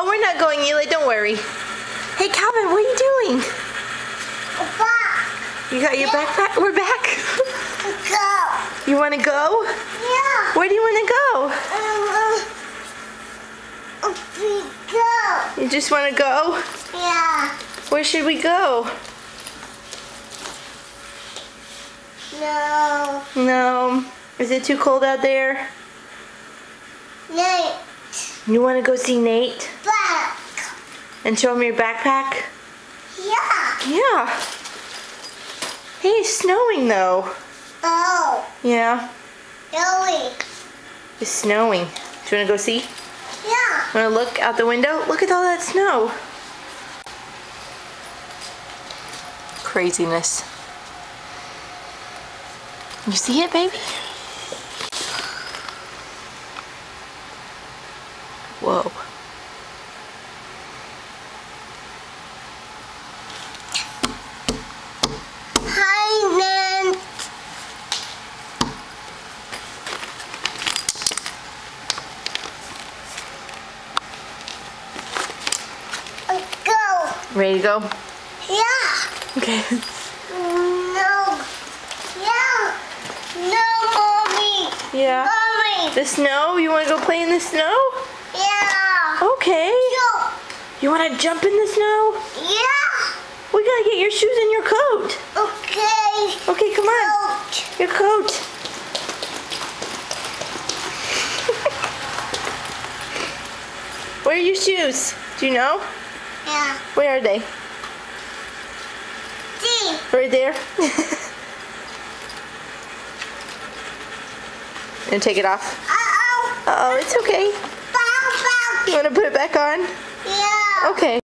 Oh, we're not going, Eli. Don't worry. Hey, Calvin, what are you doing? Back. You got your backpack? We're back. Go. You want to go? Yeah. Where do you want to go? We go. You just want to go? Yeah. Where should we go? No. No. Is it too cold out there? Nate. You want to go see Nate? Back. And show him your backpack? Yeah. Yeah. Hey, it's snowing though. Oh. Yeah. Really? It's snowing. Do you want to go see? Yeah. Want to look out the window? Look at all that snow. Craziness. You see it, baby? Whoa. Hi, man. Let's go. Ready to go? Yeah. Okay. No. Yeah. No, mommy. Yeah. Mommy. The snow? You want to go play in the snow? Yeah. Okay. Go. You want to jump in the snow? Yeah. We gotta get your shoes and your coat. Okay. Okay, come on. Coat. Your coat. Where are your shoes? Do you know? Yeah. Where are they? See. Right there. And take it off. Uh-oh. Uh-oh, it's okay. Bow, bow. You want to put it back on? Yeah. Okay.